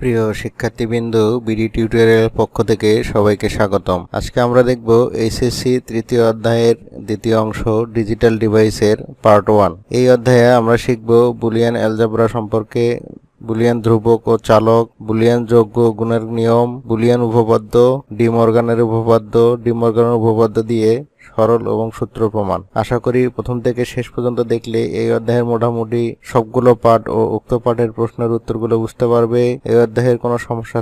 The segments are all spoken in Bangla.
প্রিয় শিক্ষার্থীবৃন্দ, বিডি টিউটোরিয়াল পক্ষ থেকে সবাইকে স্বাগতম। আজকে আমরা দেখব এইচএসসি তৃতীয় অধ্যায়ের দ্বিতীয় অংশ ডিজিটাল ডিভাইসের পার্ট 1। এই অধ্যায়ে আমরা শিখব বুলিয়ান অ্যালজেব্রা সম্পর্কে, বুলিয়ান ধ্রুবক ও চালক, বুলিয়ান যোগ্য গুণের নিয়ম, বুলিয়ান উপপাদ্য, ডি মর্গানের উপপাদ্য দিয়ে সরল এবং সূত্র প্রমাণ। আশা করি প্রথম থেকে শেষ পর্যন্ত দেখলে এই অধ্যায়ের মোটামুটি সবগুলো পাঠ ও উক্ত পাঠের প্রশ্নের উত্তরগুলো বুঝতে পারবে। এই অধ্যায়ের কোনো সমস্যা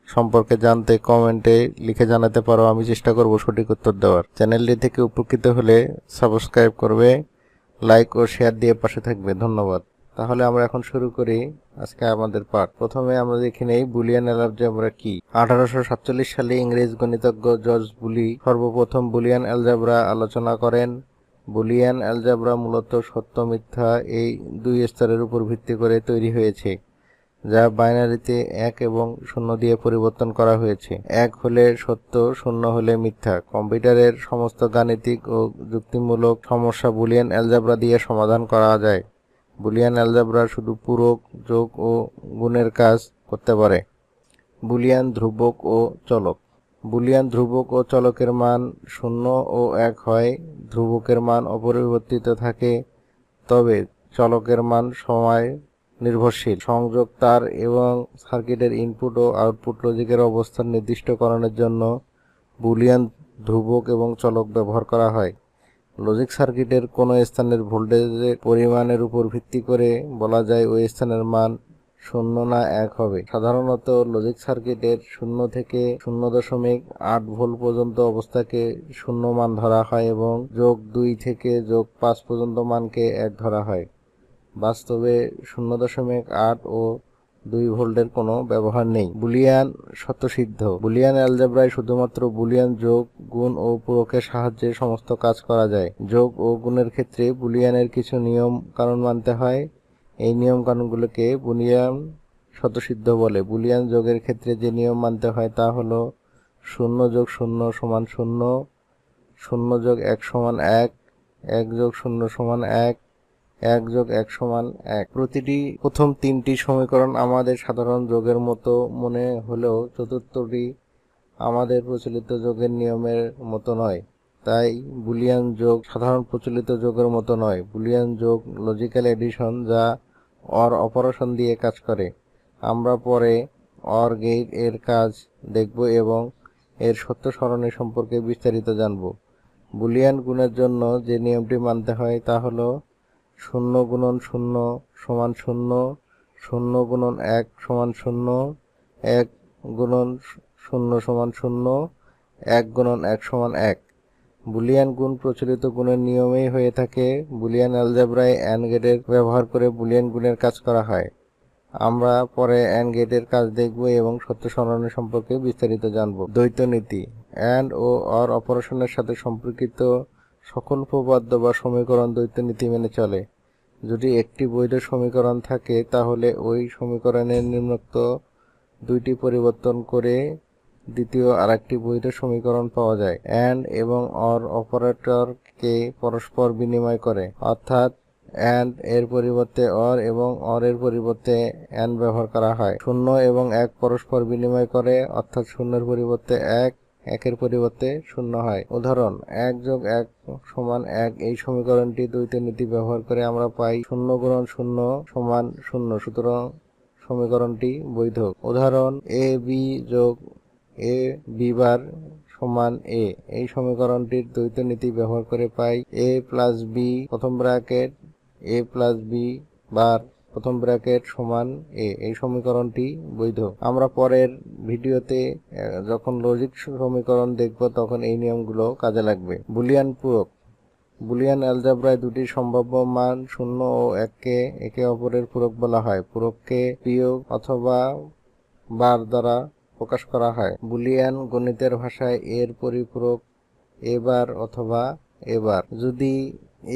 সম্পর্কে জানতে কমেন্টে লিখে জানাতে পারো, আমি চেষ্টা করব সঠিক উত্তর দেওয়ার। চ্যানেলটি থেকে উপকৃত হলে সাবস্ক্রাইব করবে, লাইক ও শেয়ার দিয়ে পাশে থাকবে। ধন্যবাদ। তাহলে আমরা এখন শুরু করি আজকে আমাদের পাঠ। প্রথমে আমরা দেখে নেই বুলিয়ান অ্যালজেব্রা কি। 1847 সালে ইংরেজ গণিতজ্ঞ জর্জ বুলি সর্বপ্রথম বুলিয়ান অ্যালজেব্রা আলোচনা করেন। বুলিয়ান অ্যালজেব্রা মূলত সত্য মিথ্যা এই দুই স্তরের উপর ভিত্তি করে তৈরি হয়েছে, যা বাইনারিতে 1 এবং 0 দিয়ে পরিবর্তন করা হয়েছে। 1 হলে সত্য, 0 হলে মিথ্যা। কম্পিউটারের সমস্ত গাণিতিক ও যুক্তিমূলক সমস্যা বুলিয়ান অ্যালজেব্রা দিয়ে সমাধান করা যায়। বুলিয়ান অ্যালজেব্রা শুধু পূরক, যোগ ও গুণের কাজ করতে পারে। বুলিয়ান ধ্রুবক ও চলক। বুলিয়ান ধ্রুবক ও চলকের মান 0 ও 1 হয়। ধ্রুবকের মান অপরিবর্তিত থাকে, তবে চলকের মান সময় নির্ভরশীল। সংযোগ তার এবং সার্কিটের ইনপুট ও আউটপুট লজিকের অবস্থান নির্দিষ্টকরণের জন্য বুলিয়ান ধ্রুবক এবং চলক ব্যবহার করা হয়। লজিক সার্কিটের কোনো স্থানের ভোল্টেজের পরিমাণের উপর ভিত্তি করে বলা যায় ওই স্থানের মান 0 না 1 হবে। সাধারণত লজিক সার্কিটের 0 থেকে 0.8 ভোল্ট পর্যন্ত অবস্থাকে 0 মান ধরা হয় এবং +2 থেকে +5 পর্যন্ত মানকে 1 ধরা হয়। বাস্তবে 0.8 ও 2 ভোল্টের কোনো ব্যবহার নেই। বুলিয়ান স্বতঃসিদ্ধ। বুলিয়ান অ্যালজেব্রায় শুধুমাত্র বুলিয়ান যোগ, গুণ ও পূরকের সাহায্যে সমস্ত কাজ করা যায়। যোগ ও গুণের ক্ষেত্রে বুলিয়ানের কিছু নিয়ম কানুন মানতে হয়। এই নিয়ম কানুনগুলোকে বুলিয়ান স্বতঃসিদ্ধ বলে। বুলিয়ান যোগের ক্ষেত্রে যে নিয়ম মানতে হয় তা হলো 0 + 0 = 0, 0 + 1 = 1, 1 + 0 = 1, 1 + 1 = 1। প্রথম 3টি সমীকরণ আমাদের সাধারণ যোগের মতো মনে হলেও চতুর্থটি আমাদের প্রচলিত যোগের নিয়মের মতো নয়। তাই বুলিয়ান যোগ সাধারণ প্রচলিত যোগের মতো নয়। বুলিয়ান যোগ লজিক্যাল এডিশন, যা অর অপারেশন দিয়ে কাজ করে। আমরা পরে অর গেট এর কাজ দেখব এবং এর সত্য সারণী সম্পর্কে বিস্তারিত জানব। বুলিয়ান গুণের জন্য যে নিয়মটি মানতে হয় তা হলো 0 × 0 = 0, 0 × 1 = 0, 1 × 0 = 0, 1 × 1 = 1। বুলিয়ান গুণ প্রচলিত গুণের নিয়মেই হয়ে থাকে। বুলিয়ান অ্যালজেব্রায় অ্যান্ড গেটের ব্যবহার করে বুলিয়ান গুণের কাজ করা হয়। আমরা পরে অ্যান্ড গেটের কাজ দেখব এবং সত্য সারণী সম্পর্কে বিস্তারিত জানব। দ্বৈত নীতি। অ্যান্ড ও অর অপারেশনের সাথে সম্পর্কিত সকল উপপাদ্য বা সমীকরণ দ্বৈত নীতি মেনে চলে। যদি একটি বৈধ সমীকরণ থাকে তাহলে ওই সমীকরণের নিম্নোক্ত দুইটি পরিবর্তন করে দ্বিতীয় আরেকটি বৈধ সমীকরণ পাওয়া যায়। অ্যান্ড এবং অর অপারেটরকে পরস্পর বিনিময় করে, অর্থাৎ অ্যান্ড এর পরিবর্তে অর এবং অর এর পরিবর্তে অ্যান্ড ব্যবহার করা হয়। 0 এবং 1 পরস্পর বিনিময় করে, অর্থাৎ 0 এর পরিবর্তে 1, 1 এর পরিবর্তে 0 হয়। উদাহরণ: 1 + 1 = 1। এই সমীকরণটি দ্বৈত নীতি ব্যবহার করে আমরা পাই 0 × 0 = 0, সুতরাং সমীকরণটি বৈধ। উদাহরণ: ab + ab = a। এই সমীকরণটির দ্বৈত নীতি ব্যবহার করে পাই a + b a + b = a। এই সমীকরণটি বৈধ। আমরা পরের ভিডিওতে যখন লজিক সমীকরণ দেখব তখন এই নিয়মগুলো কাজে লাগবে। বুলিয়ান পূরক। বুলিয়ান অ্যালজেব্রায় দুটি সম্ভাব্য মান 0 ও 1 কে একে অপরের পূরক বলা হয়। পূরককে বিয়োগ অথবা বার দ্বারা প্রকাশ করা হয়। বুলিয়ান গণিতের ভাষায় এর পরিপূরক a বার অথবা এবার যদি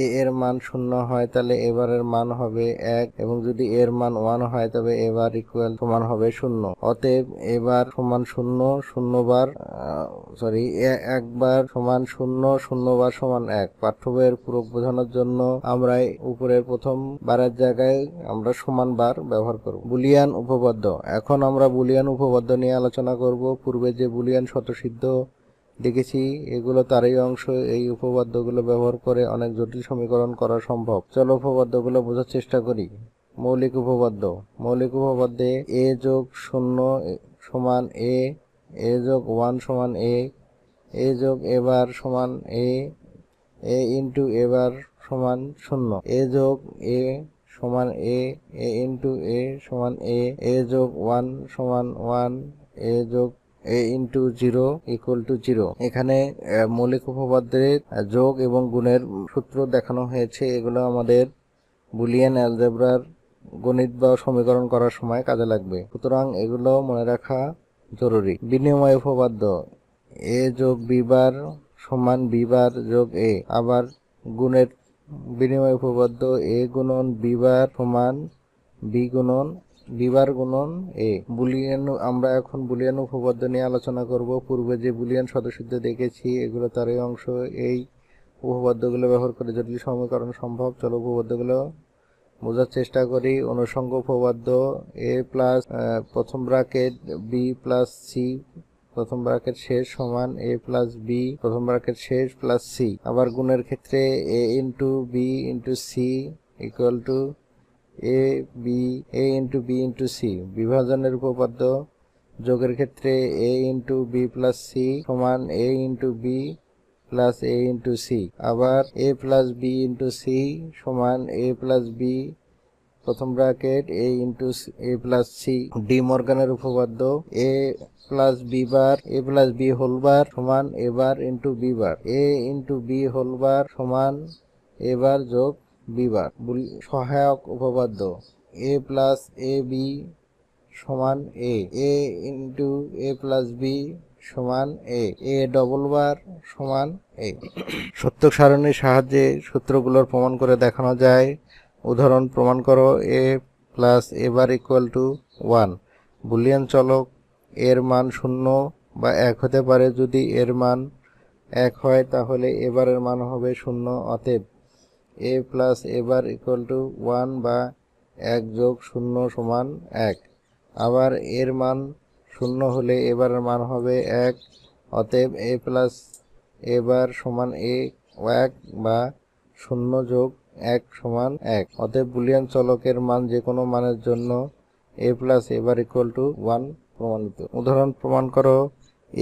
এ এর মান 0 হয় তাহলে এবারের মান হবে 1 এবং যদি এর মান 1 হয় তবে এবার ইকুয়াল সমান হবে 0। অতএব এবার সমান 0, 0 বার একবার সমান 0, 0 বার সমান 1। পাঠ্য বইয়ের পূরক বোঝানোর জন্য আমরা উপরের প্রথম বারের জায়গায় আমরা সমান বার ব্যবহার করব। বুলিয়ান উপপাদ্য। এখন আমরা বুলিয়ান উপপাদ্য নিয়ে আলোচনা করব। পূর্বে যে বুলিয়ান স্বতঃসিদ্ধ দেখেছি এগুলো তারই অংশ। এই উপপাদ্যগুলো ব্যবহার করে অনেক জটিল সমীকরণ করা সম্ভব। চলো উপপাদ্যগুলো বোঝার চেষ্টা করি। মৌলিক উপপাদ্য। মৌলিক উপপাদ্যে a যোগ 0 সমান a যোগ 1 সমান a যোগ a বার সমান a ইন্টু a বার সমান 0, a যোগ a সমান a ইন্টু a সমান a যোগ 1 সমান 1, a যোগ a ইন্টু 0 ইকুয়াল টু 0। এখানে মৌলিক উপপাদ্যের যোগ এবং গুণের সূত্র দেখানো হয়েছে। এগুলো আমাদের বুলিয়ান অ্যালজেব্রার গণিত বা সমীকরণ করার সময় কাজে লাগবে, সুতরাং এগুলো মনে রাখা জরুরি। বিনিময় উপপাদ্য। a যোগ b বার সমান b বার যোগ a। আবার গুণের বিনিময় উপপাদ্য a গুণন b বার সমান b বার গুণন a। বুলিয়ান। আমরা এখন বুলিয়ান উপপাদ্য নিয়ে আলোচনা করব। পূর্বে যে বুলিয়ান স্বতঃসিদ্ধ দেখেছি এগুলো তারই অংশ। এই উপপাদ্যগুলো ব্যবহার করে জটিল সমীকরণ সম্ভব। চলো উপপাদ্যগুলো বোঝার চেষ্টা করি। অনুষঙ্গ উপপাদ্য a প্লাস প্রথম ব্র্যাকেট b প্লাস c প্রথম ব্র্যাকেট শেষ সমান a প্লাস b প্রথম ব্র্যাকেট শেষ প্লাস c। আবার গুণের ক্ষেত্রে a into b into c equal to a into b into c। বিভাজনের উপপাদ্য। যোগের ক্ষেত্রে a into b plus c সমান a into b plus a into c। আবার a plus b into c সমান a প্লাস b প্রথম bracket a into a plus c। De মর্গানের উপপাদ্য a plus b whole bar সমান a bar into b bar. a into b whole bar সমান a বার যোগ b বার। সহায়ক উপপাদ্য a প্লাস a b সমান a into a plus b সমান a ডবল বার সমান a। সত্যক সারণীর সাহায্যে সূত্রগুলোর প্রমাণ করে দেখানো যায়। উদাহরণ। প্রমাণ করো a plus a bar equal to 1। Boolean চলক এর মান 0 বা 1 হতে পারে। যদি এর মান 1 হয় তাহলে a বারের মান হবে 0। অতএব a plus a bar equal to 1 বা 1 যোগ 0 সমান 1। আবার এর মান 0 হলে a বারের মান হবে 1। অতএব a প্লাস a বার সমান 1 বা 0 যোগ 1 সমান 1। অতএব বুলিয়ান চলকের মান যে কোনো মানের জন্য a plus a bar equal to 1 প্রমাণিত। উদাহরণ। প্রমাণ করো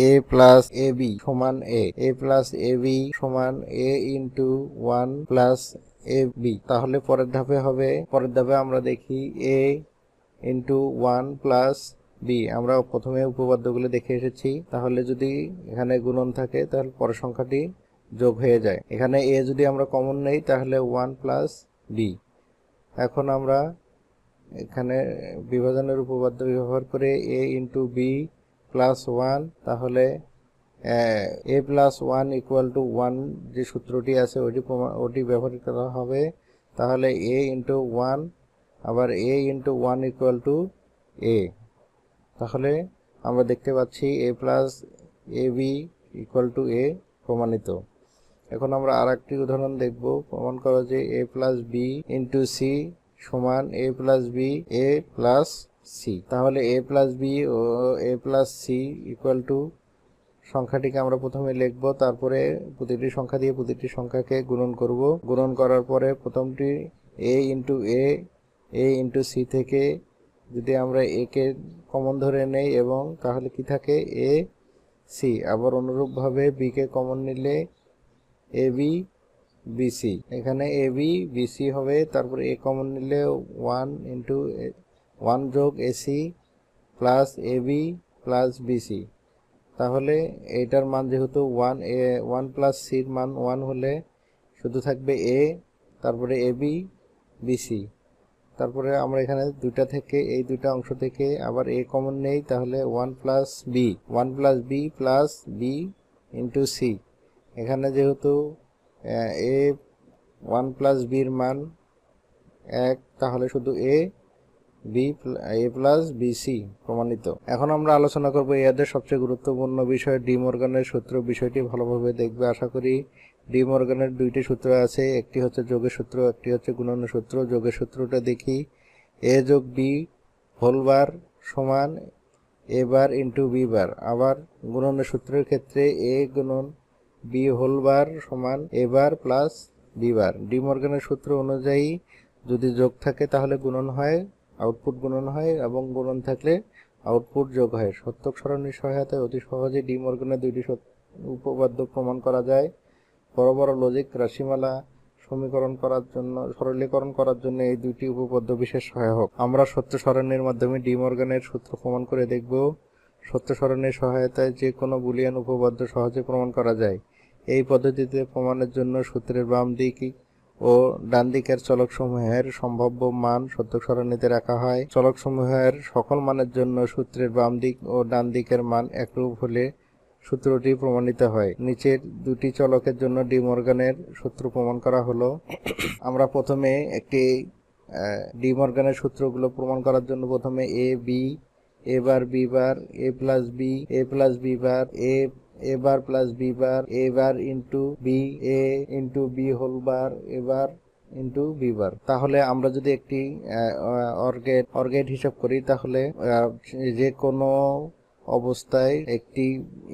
a প্লাস ab সমান a প্লাস ab সমান a ইন্টু 1 প্লাস ab। তাহলে পরের ধাপে আমরা দেখি a ইন্টু 1 প্লাস b। আমরা প্রথমে উপপাদ্যগুলো দেখে এসেছি। তাহলে যদি এখানে গুণন থাকে তাহলে পরের সংখ্যাটি যোগ হয়ে যায়। এখানে a যদি আমরা কমন নেই তাহলে 1 প্লাস b। এখন আমরা এখানে বিভাজনের উপপাদ্য ব্যবহার করে a ইন্টু b প্লাস 1, তাহলে a প্লাস 1 ইকুয়াল টু 1 যে সূত্রটি আছে ওটি ব্যবহার করা হবে। তাহলে a ইন্টু 1 আবার a into 1 equal to a। তাহলে আমরা দেখতে পাচ্ছি a plus ab equal to a প্রমাণিত। এখন আমরা আর একটি উদাহরণ দেখব। প্রমাণ করো যে a plus b into c সমান a plus b a plus c। তাহলে a প্লাস b ও a plus c equal to সংখ্যাটিকে আমরা প্রথমে লিখব, তারপরে প্রতিটি সংখ্যা দিয়ে প্রতিটি সংখ্যাকে গুণন করব। গুণন করার পরে প্রথমটি a ইন্টু c থেকে যদি আমরা a কে কমন ধরে নেই এবং তাহলে কি থাকে a c। আবার অনুরূপভাবে b কে কমন নিলে ab bc। এখানে ab bc হবে। তারপরে a কমন নিলে 1 যোগ ac plus ab plus bc। তাহলে এইটার মান যেহেতু 1 প্লাস সির মান 1 হলে শুধু থাকবে a, তারপরে ab bc। তারপরে আমরা এখানে এই দুইটা অংশ থেকে আবার a কমন নেই, তাহলে 1 plus b plus b into c। এখানে যেহেতু এ 1 প্লাস বির মান 1, তাহলে শুধু এ প্লাস বিসি প্রমাণিত। এখন আমরা আলোচনা করব এদের সবচেয়ে গুরুত্বপূর্ণ বিষয় ডি মর্গানের সূত্র। বিষয়টি ভালোভাবে দেখবে আশা করি। ডি মর্গানের দুইটি সূত্র আছে, একটি হচ্ছে যোগের সূত্র, একটি হচ্ছে গুণনের সূত্র। যোগের সূত্রটা দেখি, এ যোগ বি হোল বার সমান এ বার ইন্টু বি বার। আবার গুণনের সূত্রের ক্ষেত্রে এ গুণন বি হোল বার সমান এ বার প্লাস বি বার। ডি মর্গানের সূত্র অনুযায়ী যদি যোগ থাকে তাহলে গুণন হয়, আউটপুট গুণন হয়, এবং গুণন থাকলে আউটপুট যোগ হয়। সত্যক সারণীর সহায়তায় অতি সহজে ডি মর্গানের দুইটি উপপাদ্য প্রমাণ করা যায়। বড় বড় লজিক রাশিমালা সরলীকরণ করার জন্য এই দুইটি উপপাদ্য বিশেষ সহায়ক। আমরা সত্য সারণীর মাধ্যমে ডি মর্গানের সূত্র প্রমাণ করে দেখব। সত্য সারণীর সহায়তায় যে কোনো বুলিয়ান উপপাদ্য সহজে প্রমাণ করা যায়। এই পদ্ধতিতে প্রমাণের জন্য সূত্রের বাম দিক ও ডান দিকের চলকসমূহের সম্ভাব্য মান সত্যক সারণীতে রাখা হয়। চলকসমূহের সকল মানের জন্য সূত্রের বাম দিক ও ডান দিকের মান একরূপ হলে সূত্রটি প্রমাণিত হয়। নিচের দুটি চলকের জন্য ডি মর্গানের সূত্র প্রমাণ করা হলো। আমরা প্রথমে একটি ডি মর্গানের সূত্রগুলো প্রমাণ করার জন্য প্রথমে A bar B bar, A plus B bar, A bar plus B bar, A bar into B whole bar, A bar into B bar. তাহলে আমরা যদি একটি অর্গেট হিসাব করি, তাহলে যে কোনো অবস্থায় একটি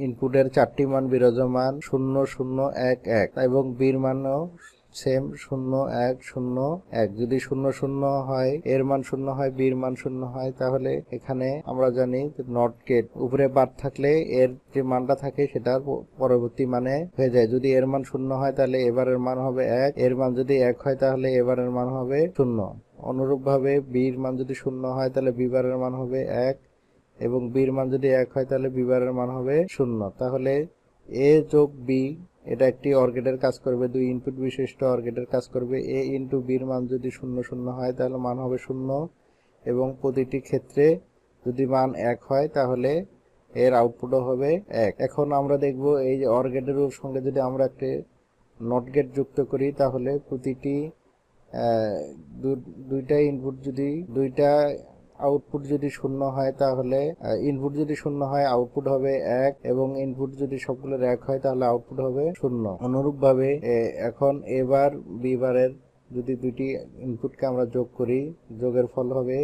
ইনপুটের 4টি মান বিরাজমান 0 0 1 1 এবং বির মানও সেম 0 1 0 1। যদি 0 0 হয়, এর মান 0 হয়, বির মান 0 হয়, তাহলে এখানে আমরা জানি নট গেট। উপরে বার থাকলে এর যে মানটা থাকে সেটার পরবর্তী মানে হয়ে যায়। যদি এর মান 0 হয় তাহলে এবারের মান হবে 1, এর মান যদি 1 হয় তাহলে এবারের মান হবে 0। অনুরূপভাবে বির মান যদি 0 হয় তাহলে বিবারের মান হবে 1, এবং বির মান যদি 1 হয় তাহলে বি বারের মান হবে 0। তাহলে এ যোগ বি এটা একটি অর্গেটের কাজ করবে, দুই ইনপুট বিশিষ্ট অর্গেটের কাজ করবে। এ ইন্টু বির মান যদি 0 0 হয় তাহলে মান হবে 0, এবং প্রতিটি ক্ষেত্রে যদি মান 1 হয় তাহলে এর আউটপুটও হবে 1। এখন আমরা দেখব এই যে অর্গেটের সঙ্গে যদি আমরা একটি নট গেট যুক্ত করি, তাহলে প্রতিটি দুইটা ইনপুট যদি আউটপুট যদি 0 হয় তাহলে ইনপুট যদি 0 হয় আউটপুট হবে 1, এবং ইনপুট যদি সবগুলোর 1 হয় তাহলে আউটপুট হবে 0। অনুরূপভাবে এখন এবার বি বারের যদি দুইটি ইনপুটকে আমরা যোগ করি, যোগের ফল হবে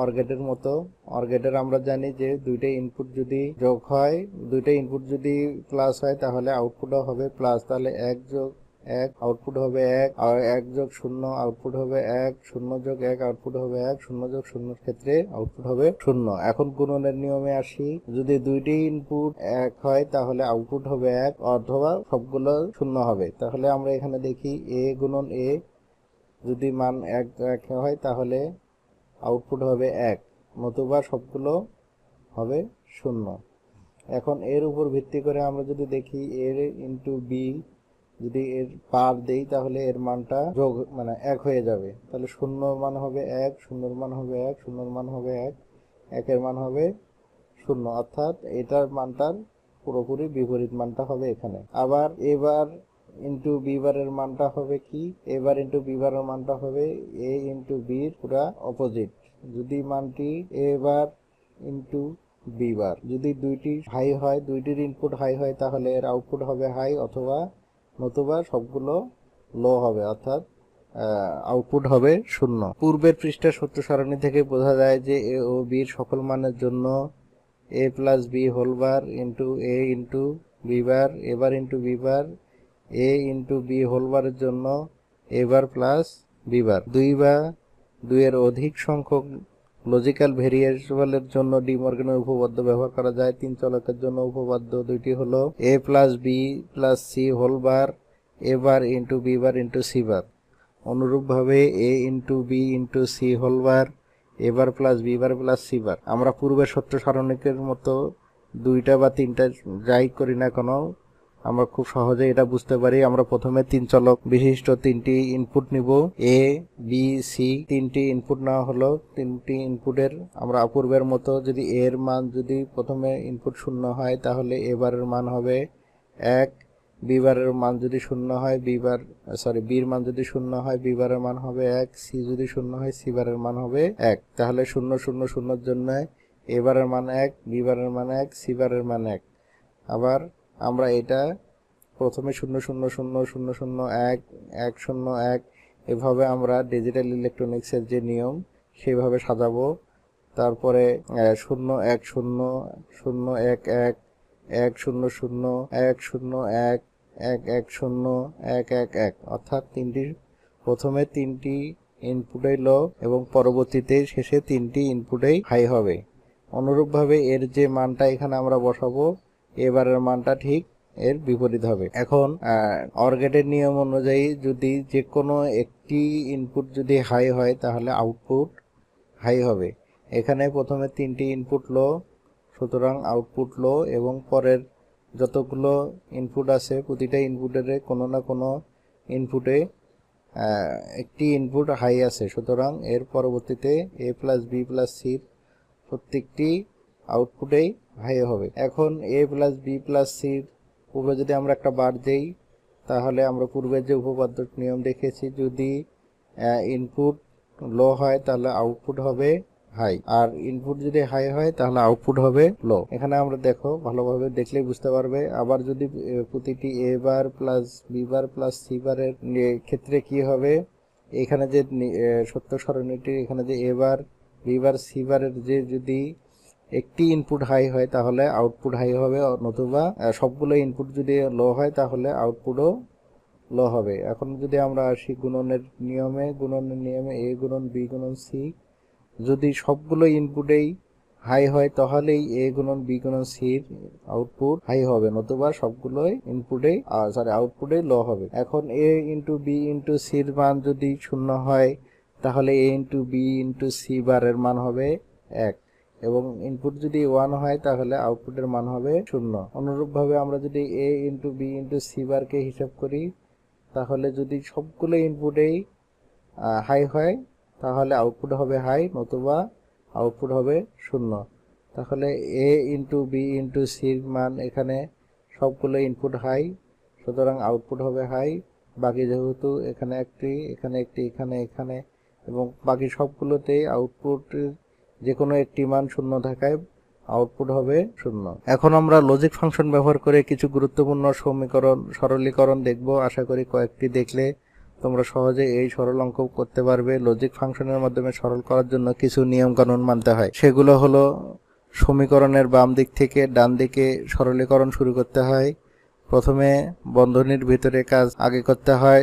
অর্গেটের মতো। অর্গেটের আমরা জানি যে দুইটা ইনপুট যদি যোগ হয়, দুইটা ইনপুট যদি প্লাস হয় তাহলে আউটপুটও হবে প্লাস। তাহলে 1 যোগ 1 আউটপুট হবে 1, আর 1 যোগ 0 আউটপুট হবে 1, 0 যোগ 1 আউটপুট হবে 1, 0 যোগ 0 ক্ষেত্রে আউটপুট হবে 0। এখন গুণনের নিয়মে আসি, যদি দুইটি ইনপুট 1 হয় তাহলে আউটপুট হবে 1 অথবা সবগুলো 0 হবে। তাহলে আমরা এখানে দেখি এ গুণন এ যদি মান 1 হয় তাহলে আউটপুট হবে 1, নতুবা সবগুলো হবে 0। এখন এর উপর ভিত্তি করে আমরা যদি দেখি এ ইন্টু বি যদি এর পার দেই তাহলে এর মানটা যোগ 1 হয়ে যাবে। তাহলে 0 মান হবে 1, 0 মান হবে 1, 0 মান হবে 1, 1 এর মান হবে 0, অর্থাৎ এটার মানটার পুরোপুরি বিপরীত মানটা হবে এখানে। আবার এবার ইন্টু বি বারের মানটা হবে কি, এবার ইন্টু বি বারের মানটা হবে এ ইন্টু বির পুরা অপোজিট। যদি মানটি এবার ইন্টু বি বার যদি দুইটি হাই হয়, দুইটির ইনপুট হাই হয়, তাহলে এর আউটপুট হবে হাই, অথবা নতুবা সবগুলো লো হবে, অর্থাৎ আউটপুট হবে 0। পূর্বের পৃষ্ঠার সূত্র সারণী থেকে বোঝা যায় যে এ ও বির সকল মানের জন্য A plus B whole bar into A into B bar, A bar into B bar, A into B whole বারের জন্য এ বার প্লাস বি বার। 2 বা 2 এর অধিক সংখ্যক লজিক্যাল ভেরিয়েবলের জন্য ডি মর্গানের উপপাদ্য ব্যবহার করা যায়। 3 চলকের জন্য উপপাদ্য দুইটি হলো A plus B plus C whole bar, A bar into B bar into C bar. অনুরূপভাবে A into B into C whole bar, A bar plus B bar plus C bar. আমরা পূর্বের সত্য সারণীকের মতো 2টা বা 3টা যাই করি না কেন, আমরা খুব সহজে এটা বুঝতে পারি। আমরা প্রথমে 3 চলক বিশিষ্ট 3টি ইনপুট নিব, এ বি সি। 3টি ইনপুট নেওয়া হলো। 3টি ইনপুটের আমরা পূর্বের মতো যদি এর মান যদি প্রথমে ইনপুট 0 হয় তাহলে এবারের মান হবে 1, বি বারের মান যদি শূন্য হয় বির মান যদি শূন্য হয় বি বারের মান হবে 1, সি যদি শূন্য হয় সি বারের মান হবে 1। তাহলে 0 0 0 জন্য এ বারের মান 1, বি বারের মান 1, সি বারের মান 1। আবার আমরা এটা প্রথমে 0 0 0 0 0 1 1 0 1 এভাবে আমরা ডিজিটাল ইলেকট্রনিক্সের যে নিয়ম সেইভাবে সাজাবো। তারপরে 0 1 0 0 1 1 1 0 0 1 0 1 1 1 0 1 1 1, অর্থাৎ প্রথমে তিনটি ইনপুটই লো এবং পরবর্তীতে শেষে তিনটি ইনপুটই হাই হবে। অনুরূপভাবে এর যে মানটা এখানে আমরা বসাবো এবারের মানটা ঠিক এর বিপরীত হবে। এখন অর গেটের নিয়ম অনুযায়ী যদি যে কোনো একটি ইনপুট যদি হাই হয় তাহলে আউটপুট হাই হবে। এখানে প্রথমে তিনটি ইনপুট লো, সুতরাং আউটপুট লো, এবং পরের যতগুলো ইনপুট আছে প্রতিটা ইনপুটের কোনো না কোনো ইনপুটে একটি ইনপুট হাই আছে, সুতরাং এর পরবর্তীতে এ প্লাস বি প্লাস সির প্রত্যেকটি আউটপুটেই হাই হবে। এখন এ প্লাস বি প্লাস সির উপরে যদি আমরা একটা বার দেই তাহলে আমরা পূর্বের যে উপপাদ্য নিয়ম দেখেছি, যদি ইনপুট লো হয় তাহলে আউটপুট হবে হাই, আর ইনপুট যদি হাই হয় তাহলে আউটপুট হবে লো। এখানে আমরা দেখো ভালোভাবে দেখলেই বুঝতে পারবে। আবার যদি প্রতিটি A bar plus B bar plus C বারের ক্ষেত্রে কি হবে, এখানে যে সত্য সারণীটি এখানে যে এ বার বি বার সি বারের যে যদি একটি ইনপুট হাই হয় তাহলে আউটপুট হাই হবে, নতুবা সবগুলো ইনপুট যদি লো হয় তাহলে আউটপুটও লো হবে। এখন যদি আমরা আসি গুণনের নিয়মে এ গুণন বি গুণন সি, যদি সবগুলো ইনপুটেই হাই হয় তাহলেই এ গুণন বি গুণন সির আউটপুট হাই হবে, নতুবা সবগুলোই আউটপুটেই লো হবে। এখন এ ইন্টু বি ইন্টু সির মান যদি শূন্য হয় তাহলে এ ইন্টু বি ইন্টু সি বারের মান হবে 1, এবং ইনপুট যদি 1 হয় তাহলে আউটপুটের মান হবে 0। অনুরূপভাবে আমরা যদি এ ইন্টু বি ইন্টু সি বারকে হিসাব করি তাহলে যদি সবগুলো ইনপুটেই হাই হয় তাহলে আউটপুট হবে হাই, নতুবা আউটপুট হবে 0। তাহলে এ ইন্টু বি ইন্টু সির মান এখানে সবগুলো ইনপুট হাই, সুতরাং আউটপুট হবে হাই। বাকি যেহেতু এখানে একটি এখানে এবং বাকি সবগুলোতেই আউটপুটের যে কোনো একটি মান 0 থাকায় আউটপুট হবে 0। এখন আমরা লজিক ফাংশন ব্যবহার করে কিছু গুরুত্বপূর্ণ সরলীকরণ দেখব। আশা করি কয়েকটি দেখলে তোমরা সহজে এই সরল অঙ্ক করতে পারবে। লজিক ফাংশনের মাধ্যমে সরল করার জন্য কিছু নিয়ম কানুন মানতে হয়। সেগুলো হলো সমীকরণের বাম দিক থেকে ডান দিকে সরলীকরণ শুরু করতে হয়। প্রথমে বন্ধনীর ভিতরে কাজ আগে করতে হয়,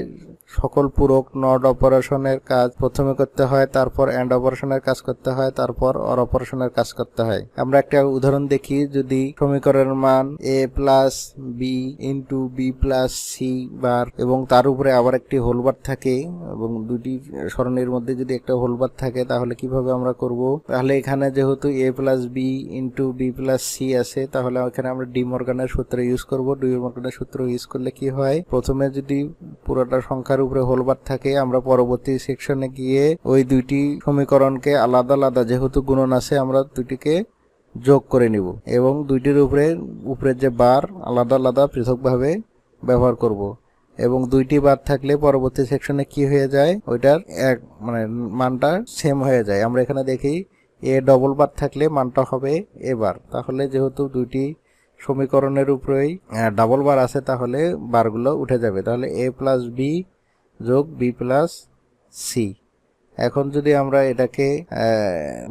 সকল পূরক নট অপারেশনের কাজ প্রথমে করতে হয়, তারপর এন্ড অপারেশনের কাজ করতে হয়, তারপর অর অপারেশনের কাজ করতে হয়। আমরা একটা উদাহরণ দেখি। যদি সমীকরণের মান A plus B into B plus C bar এবং তার উপরে আবার একটি হোলবার থাকে এবং দুটি সরণির মধ্যে যদি একটা হোলবার থাকে তাহলে কিভাবে আমরা করব, তাহলে এখানে যেহেতু A plus B into B plus C আছে তাহলে এখানে আমরা ডি মর্গানের সূত্র ইউজ করব। ডি মর্গানের সূত্র ইউজ করলে কি হয়, প্রথমে যদি পুরোটা সংখ্যার উপরে হোলবার থাকে আমরা পরবর্তী সেকশনে গিয়ে ওই দুইটি সমীকরণকে আলাদা আলাদা, যেহেতু গুণন আছে, আমরা দুটিকে যোগ করে নিব এবং দুইটির উপরের যে বার আলাদা আলাদা পৃথকভাবে ব্যবহার করব। এবং দুইটি বার থাকলে পরবর্তী সেকশনে কি হয়ে যায়, ওইটার মানটা সেম হয়ে যায়। আমরা এখানে দেখি এ ডবল বার থাকলে মানটা হবে এ বার। তাহলে যেহেতু দুইটি সমীকরণের উপরেই ডাবল বার আছে তাহলে বারগুলো উঠে যাবে। তাহলে এ প্লাস বি যোগ বি প্লাস সি। এখন যদি আমরা এটাকে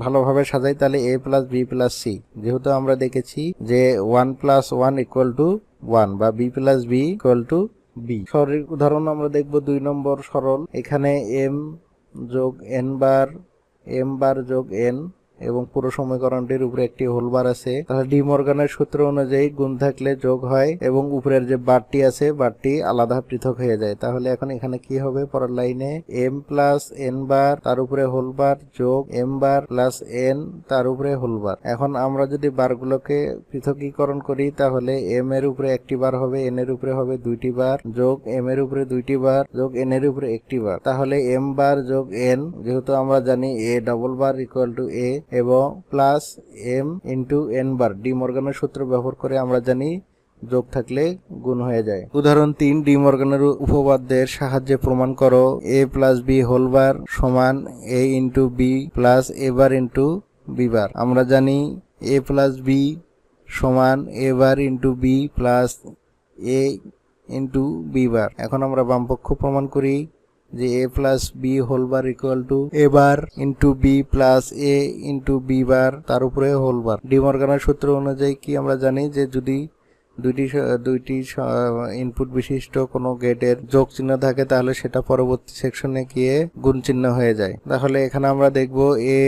ভালোভাবে সাজাই তাহলে এ প্লাস বি প্লাস সি, যেহেতু আমরা দেখেছি যে 1 প্লাস 1 ইকুয়াল টু 1 বা B plus B equal to B. সরল উদাহরণ আমরা দেখব 2 নম্বর সরল। এখানে এম যোগ এন বার, এম বার যোগ এন এবং পুরো সমীকরণটির উপরে একটি হোলবার আছে। তাহলে ডি মর্গানের সূত্র অনুযায়ী গুণ থাকলে যোগ হয় এবং উপরের যে বারটি আছে বারটি আলাদা পৃথক হয়ে যায়। তাহলে এখন এখানে কি হবে, পরের লাইনে এম প্লাস এন বার তার উপরে হোলবার যোগ এম বার প্লাস এন তার উপরে হোলবার। এখন আমরা যদি বারগুলোকে পৃথকীকরণ করি তাহলে এম এর উপরে একটি বার হবে, এন এর উপরে হবে দুইটি বার, যোগ এম এর উপরে দুইটি বার, যোগ এন এর উপরে একটি বার। তাহলে এম বার যোগ এন, যেহেতু আমরা জানি A double bar equal to A, এবং plus M into N bar. De মর্গানের সূত্র ব্যবহার করে আমরা জানি যোগ থাকলে গুণ হয়ে যায়। উদাহরণ 3, ডি মর্গানের উপপাদ্যের সাহায্যে প্রমাণ করো a plus B whole bar সমান a into B plus a bar into B bar. আমরা জানি a প্লাস বি সমান a bar into B plus a into B bar. এখন আমরা বামপক্ষ প্রমাণ করি যে a plus B whole bar equal to a bar into B plus a into B bar তার উপরে হোল বার। ডি মর্গানের সূত্র অনুযায়ী কি আমরা জানি যে যদি দুইটি ইনপুট বিশিষ্ট কোনো গেটের যোগ চিহ্ন থাকে তাহলে সেটা পরবর্তী সেকশনে গিয়ে গুণ চিহ্ন হয়ে যায়। তাহলে এখানে আমরা দেখব a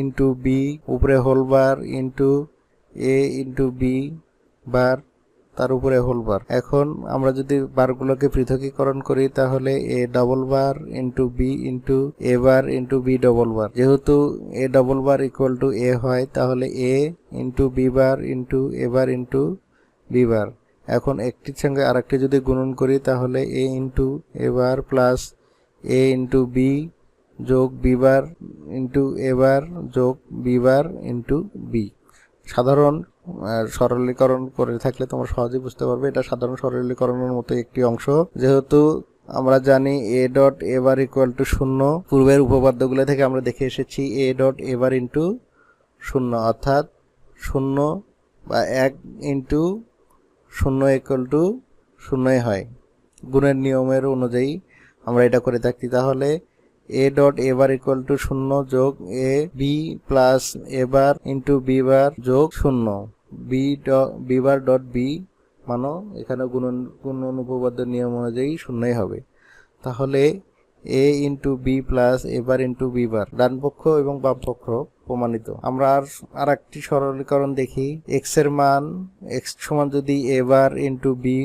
ইন্টু বি উপরে whole bar into a into B bar তার উপরে হোল বার। এখন আমরা যদি বারগুলোকে পৃথকীকরণ করি তাহলে a double bar into B into a bar into B double bar. যেহেতু a double bar equal to a হয় তাহলে a into B bar into a bar into B bar. এখন একটির সঙ্গে আরেকটি যদি গুণন করি তাহলে a into a bar plus a into B যোগ B bar into a bar যোগ বি বার ইন্টু বি। সাধারণ সরলীকরণ করে থাকলে তোমরা সহজেই বুঝতে পারবে এটা সাধারণ সরলীকরণের মতো একটি অংশ। যেহেতু আমরা জানি a dot a bar equal to 0, পূর্বের উপপাদ্যগুলো থেকে আমরা দেখে এসেছি a dot a bar into 0 অর্থাৎ 0 বা 1 ইন্টু 0 ইকুয়াল টু 0 হয়। গুণের নিয়মের অনুযায়ী আমরা এটা করে থাকি। তাহলে a dot a bar equal to 0 যোগ a B plus a bar into B bar যোগ 0 বি বার ডট বি মানো এখানে গুণন উপপাদ্য নিয়ম অনুযায়ী 0ই হবে। তাহলে a into B plus a bar into B bar ডান পক্ষ এবং বাম পক্ষ প্রমাণিত। আমরা আর একটি সরলীকরণ দেখি। x এর মান x সমান যদি a বার ইন্টু বি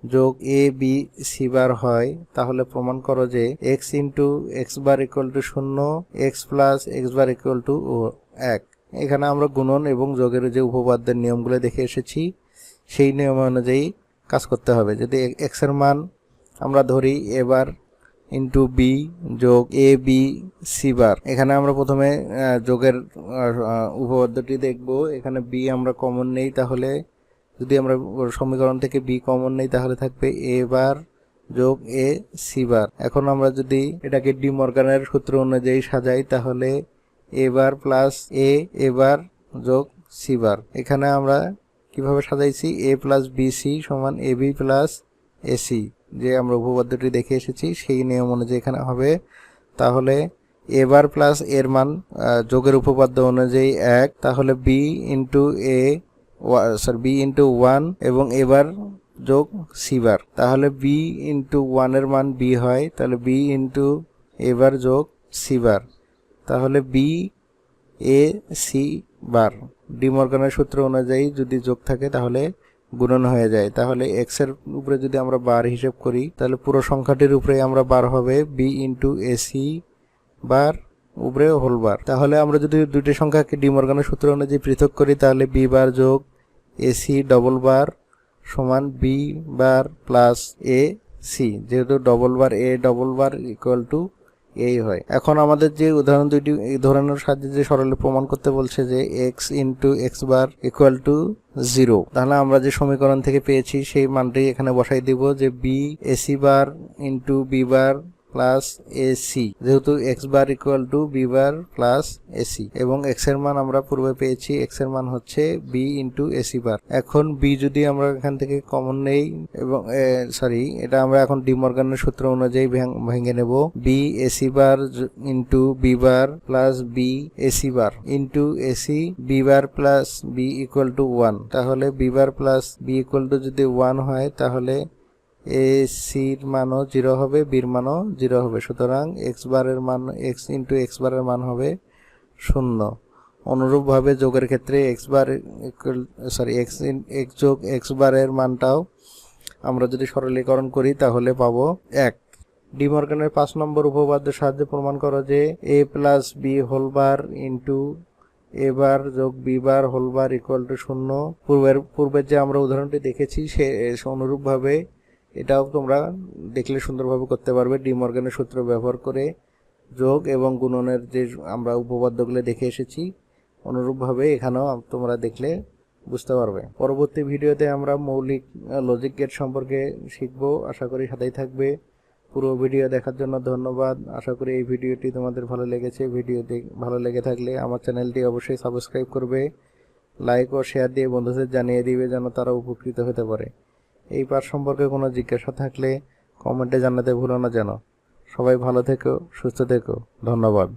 যোগ a বি সি বার হয় তাহলে প্রমাণ করো যে x into x bar equal to 0 x plus x bar equal to 1। এখানে আমরা গুণন এবং যোগের যে উপপাদ্যের নিয়মগুলো দেখে এসেছি সেই নিয়ম অনুযায়ী কাজ করতে হবে। যদি x এর মান আমরা ধরি a বার ইন্টু বি যোগ এ বি সি বার। এখানে আমরা প্রথমে যোগের উপপাদ্যটি দেখব। এখানে বি আমরা কমন নেই, তাহলে যদি আমরা সমীকরণ থেকে বি কমন নেই তাহলে থাকবে এ বার যোগ এ সি বার। এখন আমরা যদি এটাকে ডি মর্গানের সূত্র অনুযায়ী সাজাই তাহলে এ বার প্লাস এ বার যোগ সি বার। এখানে আমরা কিভাবে সাজাইছি এ প্লাস বি সি সমান A B plus A C, যে আমরা উপপাদ্যটি দেখে এসেছি সেই নিয়ম অনুযায়ী এখানে হবে। তাহলে এ বার প্লাস এর মান যোগের উপপাদ্য অনুযায়ী 1, তাহলে বি ইন্টু বি ইন্টু 1 এবং এবার যোগ সি বার। তাহলে বি ইন্টু 1 এর মান বি হয়, তাহলে বি ইন্টু এবার যোগ সি বার, তাহলে B A C bar. De মর্গানের সূত্র অনুযায়ী যদি যোগ থাকে তাহলে গুণন হয়ে যায়। তাহলে এক্স এর উপরে যদি আমরা বার হিসেব করি তাহলে পুরো সংখ্যাটির উপরে আমরা বার হবে বি ইন্টু এসি বার উপরে হোল বার। তাহলে আমরা যদি দুইটি সংখ্যাকে ডি মর্গানের সূত্র অনুযায়ী পৃথক করি তাহলে বি বার যোগ এসি ডবল বার সমান B bar plus A C, যেহেতু double bar A double bar equal to এই হয়। এখন আমাদের যে উদাহরণ দুইটি এই ধরনের সাহায্যে যে সরলে প্রমাণ করতে বলছে যে x into x bar equal to 0, তাহলে আমরা যে সমীকরণ থেকে পেয়েছি সেই মানটি এখানে বসাই দিব যে B AC bar into B bar plus AC, যেহেতু X bar equal to B bar plus AC, এবং এক্স এর মান আমরা পূর্বে পেয়েছি এক্স এর মান হচ্ছে বি ইন্টু এসি বার। এখন বি যদি আমরা এখান থেকে কমন নেই এবং এটা আমরা এখন ডি মর্গানের সূত্র অনুযায়ী ভেঙে নেব। B AC bar into B bar plus B AC bar into AC B bar plus B equal to 1, তাহলে B bar plus B equal to যদি 1 হয় তাহলে এ সির মানও 0 হবে, বির মানও 0 হবে, সুতরাং এক্স বারের মান এক্স ইন্টু এক্স বারের মান হবে 0। অনুরূপভাবে যোগের ক্ষেত্রে এক্স বার এক্স যোগ এক্স বারের মানটাও আমরা যদি সরলীকরণ করি তাহলে পাবো 1। ডি মর্গানের 5 নম্বর উপপাদ্যের সাহায্যে প্রমাণ করো যে A plus B whole bar into A bar যোগ B bar whole bar equal to 0। পূর্বের যে আমরা উদাহরণটি দেখেছি সে অনুরূপভাবে এটাও তোমরা দেখলে সুন্দরভাবে করতে পারবে। ডি মর্গানের সূত্র ব্যবহার করে যোগ এবং গুণনের যে আমরা উপপাদ্যগুলো দেখে এসেছি অনুরূপভাবে এখানেও তোমরা দেখলে বুঝতে পারবে। পরবর্তী ভিডিওতে আমরা মৌলিক লজিক গেট সম্পর্কে শিখব। আশা করি সাথেই থাকবে। পুরো ভিডিও দেখার জন্য ধন্যবাদ। আশা করি এই ভিডিওটি তোমাদের ভালো লেগেছে। ভিডিওটি ভালো লেগে থাকলে আমার চ্যানেলটি অবশ্যই সাবস্ক্রাইব করবে, লাইক ও শেয়ার দিয়ে বন্ধুদের জানিয়ে দিবে যেন তারা উপকৃত হতে পারে। এই পাঠ সম্পর্কে কোনো জিজ্ঞাসা থাকলে কমেন্টে জানাতে ভুলো না যেন। সবাই ভালো থেকো, সুস্থ থেকো। ধন্যবাদ।